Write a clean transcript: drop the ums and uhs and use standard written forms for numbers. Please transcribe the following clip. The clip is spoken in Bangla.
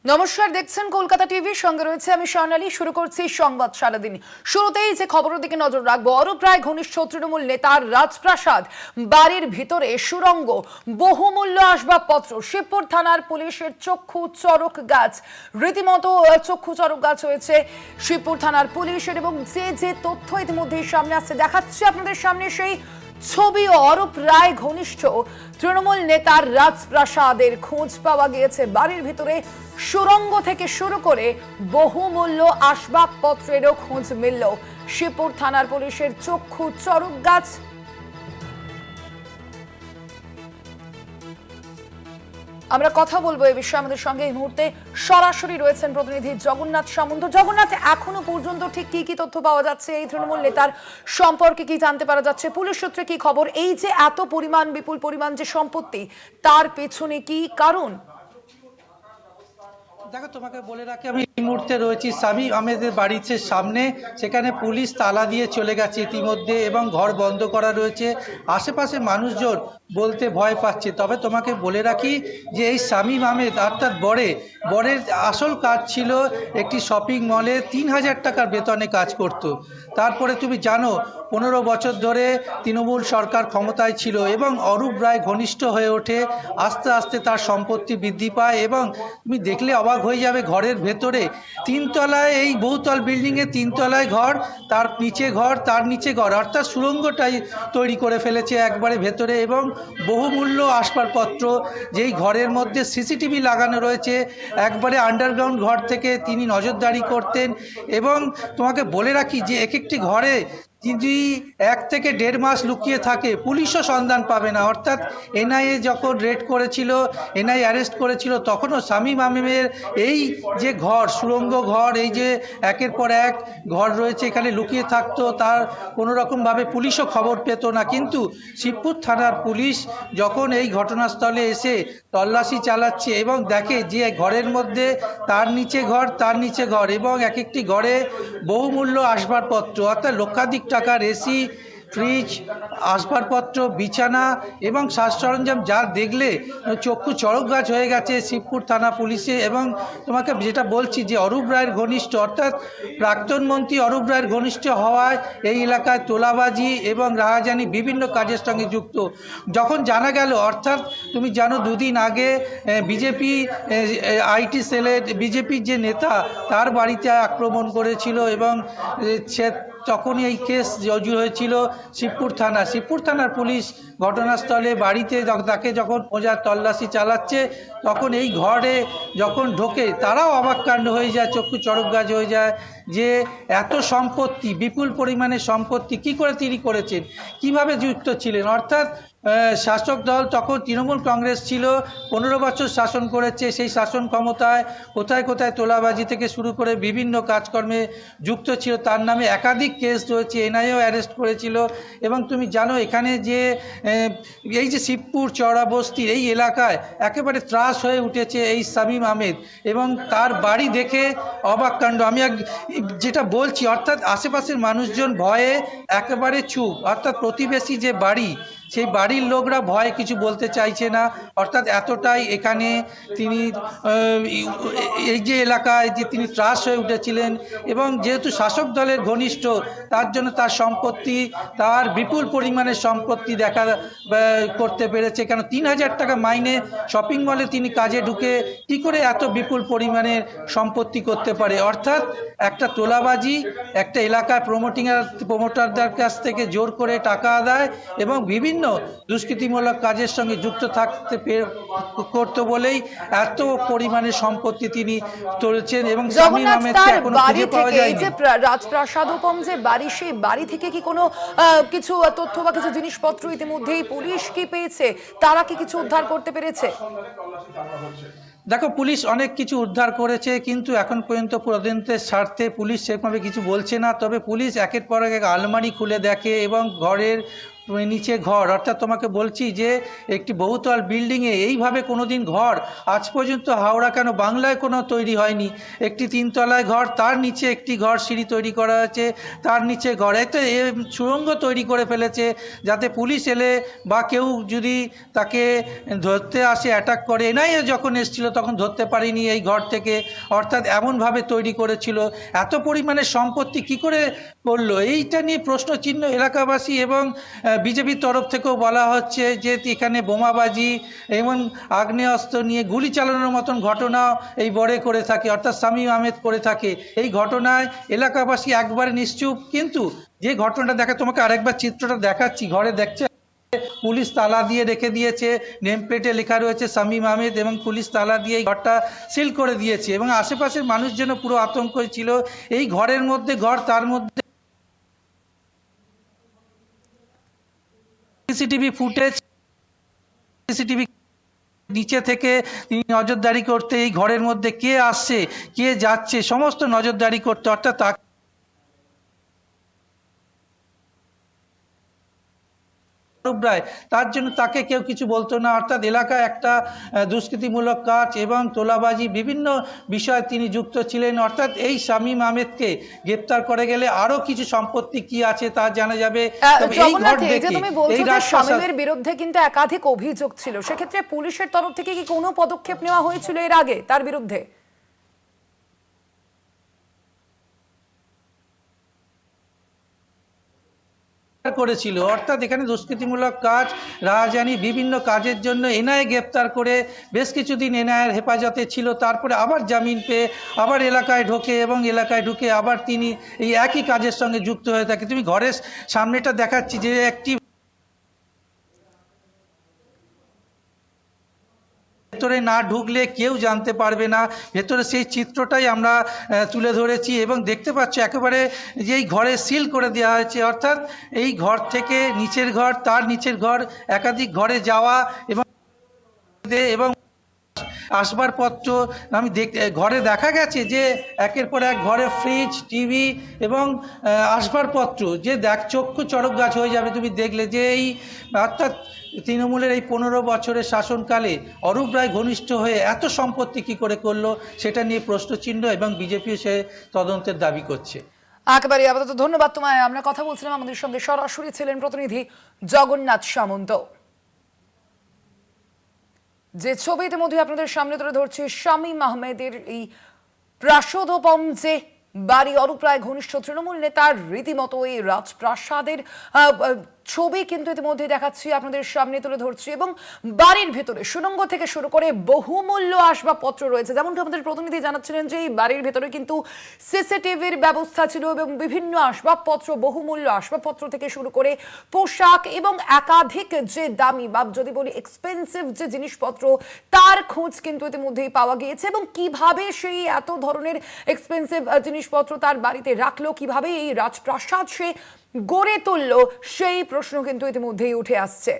নমস্কার, দেখছেন কলকাতা টিভির সঙ্গে রয়েছে আমি স্বর্ণালী। শুরু করছি সংবাদ সারাদিন। শুরুতেই যে খবরের দিকে নজর রাখবো, অরূপ রায় ঘনিষ্ঠ তৃণমূল নেতার রাজপ্রাসাদ বাড়ির ভিতরে সুড়ঙ্গ, বহুমূল্য আসবাবপত্র। শিবপুর থানার পুলিশের চক্ষু চড়ক গাছ, রীতিমতো চক্ষু চড়ক গাছ হয়েছে শিবপুর থানার পুলিশের। এবং যে তথ্য ইতিমধ্যেই সামনে আসছে, দেখাচ্ছে আপনাদের সামনে সেই ছবি। অরূপ রায় ঘনিষ্ঠ তৃণমূল নেতার রাজপ্রাসাদের খোঁজ পাওয়া গিয়েছে। বাড়ির ভিতরে সুড়ঙ্গ থেকে শুরু করে বহুমূল্য আসবাবপত্রেরও খোঁজ মিলল। শিবপুর থানার পুলিশের চক্ষু চড়ক গাছ। আমরা কথা বলবো এই বিষয়ে। আমাদের সঙ্গে এই মুহূর্তে সরাসরি রয়েছেন প্রতিনিধি জগন্নাথ সামন্ত। জগন্নাথ, এখনো পর্যন্ত ঠিক কি তথ্য পাওয়া যাচ্ছে এই তৃণমূল নেতার সম্পর্কে? কি জানতে পারা যাচ্ছে? পুলিশ সূত্রে কি খবর? এই যে এত পরিমাণ, বিপুল পরিমাণ যে সম্পত্তি, তার পেছনে কি কারণ? দেখো, তোমাকে বলে রাখি, আমি এই মুহূর্তে রয়েছি শামীম আহমেদের বাড়ির সামনে। সেখানে পুলিশ তালা দিয়ে চলে গেছে ইতিমধ্যে এবং ঘর বন্ধ করা রয়েছে। আশেপাশে মানুষজন বলতে ভয় পাচ্ছে। তবে তোমাকে বলে রাখি যে এই শামীম আহমেদ অর্থাৎ বরের আসল কাজ ছিল একটি শপিং মলে ৩,০০০ টাকার বেতনে কাজ করত। তারপরে তুমি জানো ১৫ বছর ধরে তৃণমূল সরকার ক্ষমতায় ছিল এবং অরূপ রায় ঘনিষ্ঠ হয়ে ওঠে। আস্তে আস্তে তার সম্পত্তি বৃদ্ধি পায় এবং তুমি দেখলে অবাক হয়ে যাবে, ঘরের ভেতরে তিনতলায়, এই বহুতল বিল্ডিংয়ে তিনতলায় ঘর, তার নিচে ঘর, তার নিচে ঘর, অর্থাৎ সুড়ঙ্গটাই তৈরি করে ফেলেছে একবারে ভেতরে। এবং বহুমূল্য আসবাবপত্র, যেই ঘরের মধ্যে সিসিটিভি লাগানো রয়েছে, একবারে আন্ডারগ্রাউন্ড ঘর থেকে তিনি নজরদারি করতেন। এবং তোমাকে বলে রাখি যে একটি ঘরে যদি ১ থেকে ১.৫ মাস লুকিয়ে থাকে, পুলিশও সন্ধান পাবে না। অর্থাৎ এনআইএ যখন রেড করেছিল, এনআইএ অ্যারেস্ট করেছিল, তখনও শামীম আহমেদের এই যে ঘর, সুড়ঙ্গ ঘর, এই যে একের পর এক ঘর রয়েছে, এখানে লুকিয়ে থাকতো, তার কোনো রকমভাবে পুলিশও খবর পেত না। কিন্তু শিবপুর থানার পুলিশ যখন এই ঘটনাস্থলে এসে তল্লাশি চালাচ্ছে এবং দেখে যে ঘরের মধ্যে তার নিচে ঘর, তার নিচে ঘর, এবং এক একটি ঘরে বহুমূল্য আসবাবপত্র, অর্থাৎ লক্ষাধিক টাকার এসি, ফ্রিজ, আসবাবপত্র, বিছানা এবং সাজ সরঞ্জাম, যা দেখলে চক্ষু চড়ক গাছ হয়ে গেছে শিবপুর থানা পুলিশে। এবং তোমাকে যেটা বলছি যে অরূপ রায়ের ঘনিষ্ঠ, অর্থাৎ প্রাক্তন মন্ত্রী অরূপ রায়ের ঘনিষ্ঠ হওয়ায় এই এলাকায় তোলাবাজি এবং রাহাজানি বিভিন্ন কাজের সঙ্গে যুক্ত। যখন জানা গেল, অর্থাৎ তুমি জানো দুদিন আগে বিজেপি আইটি সেলের বিজেপির যে নেতা, তার বাড়িতে আক্রমণ করেছিল এবং সে তখনই এই কেস রুজু হয়েছিল শিবপুর থানার পুলিশ ঘটনাস্থলে বাড়িতে তাকে যখন খোঁজার তল্লাশি চালাচ্ছে, তখন এই ঘরে যখন ঢোকে তারাও অবাক কাণ্ড হয়ে যায়, চক্ষু চড়ক গাছ হয়ে যায় যে এত সম্পত্তি, বিপুল পরিমাণে সম্পত্তি কী করে তিনি করেছেন, কিভাবে যুক্ত ছিলেন। অর্থাৎ শাসক দল তখন তৃণমূল কংগ্রেস ছিল, ১৫ বছর শাসন করেছে। সেই শাসন ক্ষমতায় কোথায় কোথায় তোলাবাজি থেকে শুরু করে বিভিন্ন কাজকর্মে যুক্ত ছিল। তার নামে একাধিক কেস রয়েছে, এনআইএও অ্যারেস্ট করেছিল। এবং তুমি জানো এখানে যে এই যে শিবপুর চওড়া বস্তির এই এলাকায় একেবারে ত্রাস হয়ে উঠেছে এই শামীম আহমেদ, এবং তার বাড়ি দেখে অবাক কাণ্ড। আমি যেটা বলছি, অর্থাৎ আশেপাশের মানুষজন ভয়ে একেবারে চুপ, অর্থাৎ প্রতিবেশী যে বাড়ি, সেই বাড়ির লোকরা ভয়ে কিছু বলতে চাইছে না। অর্থাৎ এতটাই এখানে তিনি এই যে এলাকায় যে তিনি ত্রাস হয়ে উঠেছিলেন। এবং যেহেতু শাসক দলের ঘনিষ্ঠ, তার জন্য তার সম্পত্তি, তার বিপুল পরিমাণে সম্পত্তি দেখা করতে পেরেছে। কেন ৩,০০০ টাকা মাইনে, শপিং মলে তিনি কাজে ঢুকে কি করে এত বিপুল পরিমাণের সম্পত্তি করতে পারে। অর্থাৎ একটা তোলাবাজি, একটা এলাকায় প্রমোটারদের কাছ থেকে জোর করে টাকা আদায় এবং বিভিন্ন দুষ্কৃতিমূলক কাজের সঙ্গে যুক্ত থাকতে করতো বলেই এত পরিমাণে সম্পত্তি তিনি তুলেছেন। এবং শামীম আহমেদকে এখনো খুঁজে পাওয়া যায়নি। যে রাজপ্রাসাদোপম যে বাড়ি, সেই বাড়ি থেকে কি কোনো কিছু তথ্য বা কিছু জিনিসপত্র ইতিমধ্যেই পুলিশ কি পেয়েছে? তারা কি কিছু উদ্ধার করতে পেরেছে? দেখো, পুলিশ অনেক কিছু উদ্ধার করেছে, কিন্তু এখন পর্যন্ত তদন্তের স্বার্থে পুলিশ সেভাবে কিছু বলছে না। তবে পুলিশ একের পর এক আলমারি খুলে দেখে এবং ঘরের নিচে ঘর, অর্থাৎ তোমাকে বলছি যে একটি বহুতল বিল্ডিংয়ে এইভাবে কোনোদিন ঘর আজ পর্যন্ত হাওড়া কেন বাংলায় কোনো তৈরি হয়নি। একটি তিনতলায় ঘর, তার নিচে একটি ঘর সিঁড়ি তৈরি করা হয়েছে, তার নিচে ঘর, এতে সুড়ঙ্গ তৈরি করে ফেলেছে যাতে পুলিশ এলে বা কেউ যদি তাকে ধরতে আসে, অ্যাটাক করে। এনআইএ যখন এসেছিল তখন ধরতে পারিনি এই ঘর থেকে, অর্থাৎ এমনভাবে তৈরি করেছিল। এত পরিমাণে সম্পত্তি কি করে করলো, এইটা নিয়ে প্রশ্নচিহ্ন এলাকাবাসী এবং বিজেপির তরফ থেকেও বলা হচ্ছে যে এখানে বোমাবাজি এবং আগ্নেয়াস্ত্র নিয়ে গুলি চালানোর মতন ঘটনা এই বরে করে থাকে, অর্থাৎ শামীম আহমেদ করে থাকে। এই ঘটনায় এলাকাবাসী একবারে নিশ্চুপ। কিন্তু যে ঘটনাটা দেখা, তোমাকে আরেকবার চিত্রটা দেখাচ্ছি, ঘরে দেখছে পুলিশ তালা দিয়ে রেখে দিয়েছে, নেম প্লেটে লেখা রয়েছে শামীম আহমেদ, এবং পুলিশ তালা দিয়ে এই ঘরটা সিল করে দিয়েছে এবং আশেপাশের মানুষ যেন পুরো আতঙ্ক ছিল। এই ঘরের মধ্যে ঘর, তার মধ্যে সিসিটিভি ফুটেজ, সিসিটিভি নিচে থেকে তিনি নজরদারি করতে, এই ঘরের মধ্যে কে আসছে কে যাচ্ছে সমস্ত নজরদারি করতে, অর্থাৎ রায়, তার জন্য তাকে কেউ কিছু বলতো না। অর্থাৎ এলাকায় একটা দুষ্কৃতিমূলক কাজ এবং তোলাবাজি বিভিন্ন বিষয়ে তিনি যুক্ত ছিলেন। অর্থাৎ এই শামীম আহমেদকে গ্রেপ্তার করে গেলে আরো কিছু সম্পত্তি কি আছে তা জানা যাবে। তবে এই ঘর জগন্নাথ, এই যে দেখে তুমি বলছো এই যে রাজপ্রাসাদ শামীমের বিরুদ্ধে কিন্তু একাধিক অভিযোগ ছিল, সেক্ষেত্রে পুলিশের তরফ থেকে কি কোনো পদক্ষেপ নেওয়া হয়েছিল এর আগে তার বিরুদ্ধে? করেছিল, অর্থাৎ এখানে দুষ্কৃতিমূলক কাজ, রাহাজানি, বিভিন্ন কাজের জন্য এনআইএ গ্রেপ্তার করে বেশ কিছুদিন এনআইএর হেফাজতে ছিল, তারপরে আবার জামিন পেয়ে আবার এলাকায় ঢোকে এবং এলাকায় ঢুকে আবার তিনি এই একই কাজের সঙ্গে যুক্ত হয়ে থাকে। তুমি ঘরের সামনেটা দেখাচ্ছি যে একটি ভেতরে না ঢুকলে কেউ জানতে পারবে না, ভেতরে সেই চিত্রটাই আমরা তুলে ধরেছি এবং দেখতে পাচ্ছ একেবারে যে এই ঘরে সিল করে দেওয়া হয়েছে, অর্থাৎ এই ঘর থেকে নিচের ঘর, তার নিচের ঘর, একাধিক ঘরে যাওয়া এবং আসবাবপত্র আমি ঘরে দেখা গেছে যে একের পর এক ঘরে ফ্রিজ, টিভি এবং আসবাবপত্র যে চক্ষু চড়ক গাছ হয়ে যাবে তুমি দেখলে যে এই, অর্থাৎ তৃণমূলের এই 15 বছরের শাসনকালে অরূপ রায় ঘনিষ্ঠ হয়ে এত সম্পত্তি কি করে করলো সেটা নিয়ে প্রশ্নচিহ্ন এবং বিজেপি সে তদন্তের দাবি করছে। একেবারে আপাতত ধন্যবাদ তোমায়। আমরা কথা বলছিলাম, আমাদের সঙ্গে সরাসরি ছিলেন প্রতিনিধি জগন্নাথ সামন্ত। যে ছবি ইতিমধ্যে আপনাদের সামনে তুলে ধরছি শামীম আহমেদের এই প্রাসাদোপম যে বাড়ি, অরূপ রায় ঘনিষ্ঠ তৃণমূল নেতার রীতিমতো এই রাজপ্রাসাদের ছবি কিন্তু ইতিমধ্যে দেখাচ্ছি, আপনাদের সামনে তুলে ধরছি। এবং বাড়ির ভেতরে সুড়ঙ্গ থেকে শুরু করে বহুমূল্য আসবাবপত্র রয়েছে, যেমনটা আমাদের প্রতিনিধি জানাচ্ছিলেন যে এই বাড়ির ভেতরে কিন্তু সিসিটিভির ব্যবস্থা ছিল এবং বিভিন্ন আসবাবপত্র, বহুমূল্য আসবাবপত্র থেকে শুরু করে পোশাক এবং একাধিক যে দামি বা যদি বলি এক্সপেন্সিভ যে জিনিসপত্র, তার খোঁজ কিন্তু ইতিমধ্যেই পাওয়া গিয়েছে। এবং কিভাবে সেই এত ধরনের এক্সপেন্সিভ জিনিসপত্র তার বাড়িতে রাখলো, কিভাবে এই রাজপ্রাসাদ সে গড়ে তুললো, সেই প্রশ্ন কিন্তু ইতিমধ্যেই উঠে আসছে।